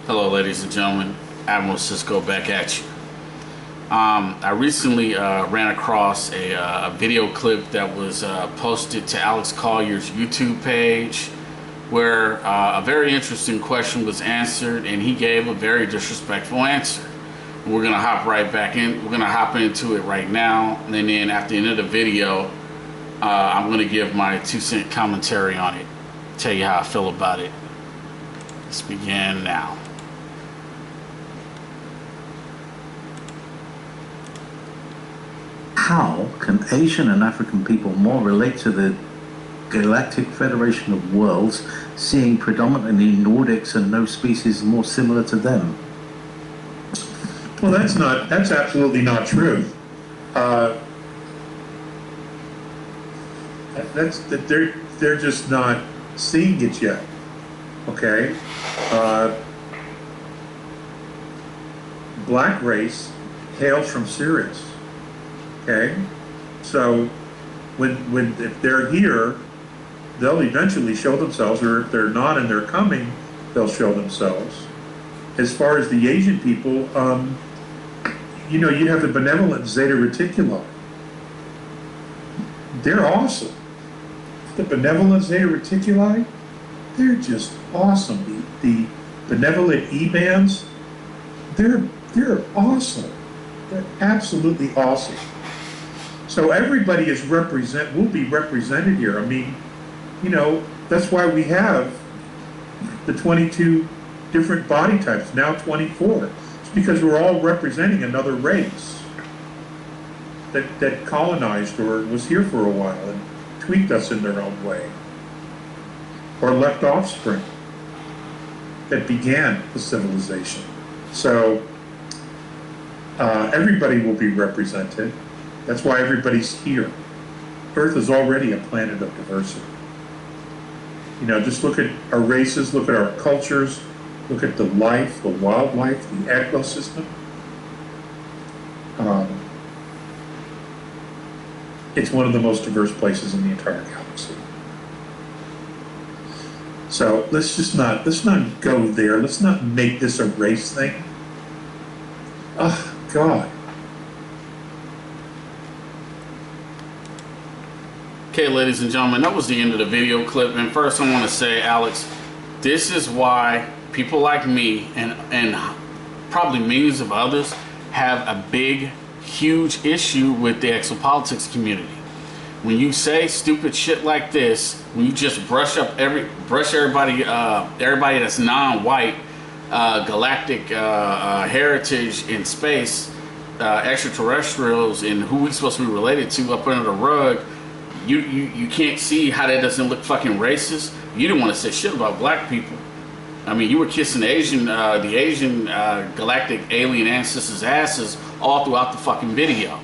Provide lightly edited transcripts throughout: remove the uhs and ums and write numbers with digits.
Hello, ladies and gentlemen. Admiral Cisco back at you. I recently ran across a video clip that was posted to Alex Collier's YouTube page where a very interesting question was answered, and he gave a very disrespectful answer. We're going to hop right back in. We're going to hop into it right now, and then at the end of the video, I'm going to give my 2-cent commentary on it, tell you how I feel about it. Let's begin now. How can Asian and African people more relate to the Galactic Federation of Worlds, seeing predominantly Nordics and no species more similar to them? Well, that's absolutely not true. They're just not seeing it yet. Okay? Black race hails from Sirius. Okay, so if they're here, they'll eventually show themselves, or if they're not and they're coming, they'll show themselves. As far as the Asian people, you know, you have the benevolent Zeta Reticuli. They're awesome. The benevolent Zeta Reticuli, they're just awesome. The benevolent E-bands, they're awesome. They're absolutely awesome. So everybody will be represented here. I mean, you know, that's why we have the 22 different body types, now 24. It's because we're all representing another race that colonized or was here for a while and tweaked us in their own way, or left offspring that began the civilization. So everybody will be represented. That's why everybody's here. Earth is already a planet of diversity. You know, just look at our races, look at our cultures, look at the life, the wildlife, the ecosystem. It's one of the most diverse places in the entire galaxy. So let's not go there. Let's not make this a race thing. Oh, God. Okay, ladies and gentlemen, that was the end of the video clip. And first I want to say, Alex, this is why people like me and probably millions of others have a big, huge issue with the exopolitics community. When you say stupid shit like this, when you just brush everybody that's non-white, galactic heritage in space, extraterrestrials, and who we supposed to be related to up under the rug, you can't see how that doesn't look fucking racist. You didn't want to say shit about black people. I mean, you were kissing the Asian galactic alien ancestors' asses all throughout the fucking video.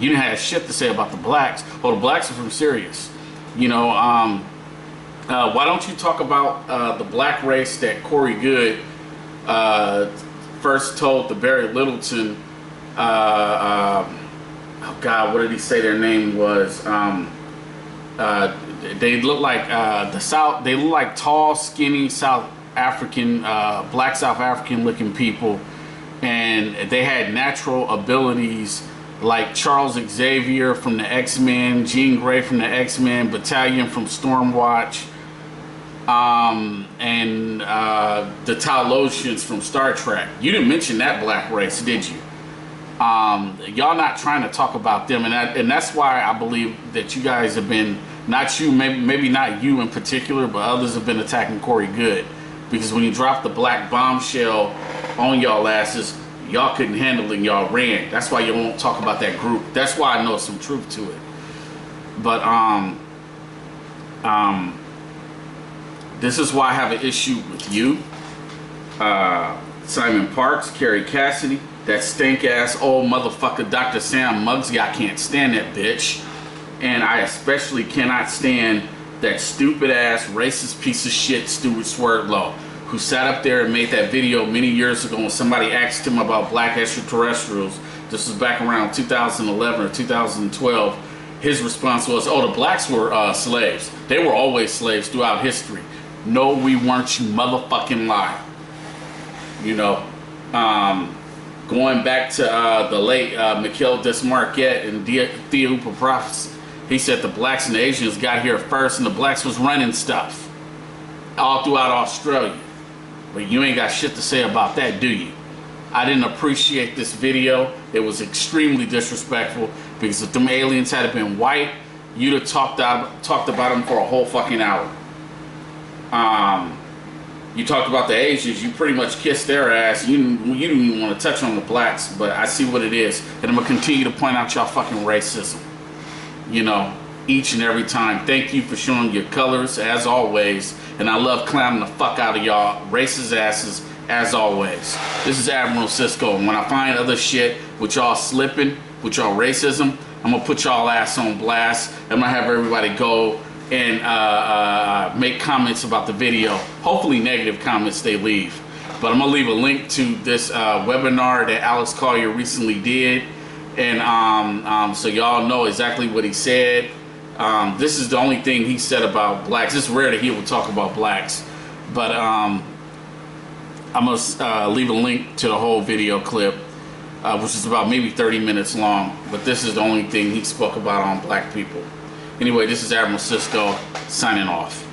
You didn't have shit to say about the blacks. Well, the blacks are from Sirius. You know, why don't you talk about the black race that Corey Goode first told the Barry Littleton, oh God, what did he say their name was? They look like they look like tall, skinny South African, black South African looking people, and they had natural abilities like Charles Xavier from the X-Men, Jean Grey from the X-Men, Battalion from Stormwatch, and the Talosians from Star Trek. You didn't mention that black race, did you? Y'all not trying to talk about them, and that's why I believe that you guys have been, not you, maybe not you in particular, but others have been attacking Corey Goode, because when you dropped the black bombshell on y'all asses, y'all couldn't handle it and y'all ran. That's why you won't talk about that group. That's why I know some truth to it. But this is why I have an issue with you, Simon Parks, Carrie Cassidy, that stink ass old motherfucker Dr. Sam Muggsy. I can't stand that bitch. And I especially cannot stand that stupid ass racist piece of shit Stuart Swerdlow, who sat up there and made that video many years ago when somebody asked him about black extraterrestrials. This was back around 2011 or 2012. His response was, oh, the blacks were slaves. They were always slaves throughout history. No, we weren't, you motherfucking liar. You know, going back to the late Mikhail Desmarquette and Theo Prophecy, he said the blacks and the Asians got here first, and the blacks was running stuff all throughout Australia. But you ain't got shit to say about that, do you? I didn't appreciate this video. It was extremely disrespectful, because if them aliens had been white, you'd have talked about them for a whole fucking hour. You talked about the Asians, you pretty much kissed their ass. You didn't even want to touch on the blacks, but I see what it is. And I'm going to continue to point out y'all fucking racism. You know, each and every time. Thank you for showing your colors, as always. And I love clowning the fuck out of y'all racist asses, as always. This is Admiral Cisco, and when I find other shit with y'all slipping, with y'all racism, I'm going to put y'all ass on blast. I'm going to have everybody go and make comments about the video. Hopefully negative comments they leave. But I'm going to leave a link to this webinar that Alex Collier recently did. And so y'all know exactly what he said. This is the only thing he said about blacks. It's rare that he would talk about blacks. But I'm going to leave a link to the whole video clip, which is about maybe 30 minutes long. But this is the only thing he spoke about on black people. Anyway, this is Admiral Cisco signing off.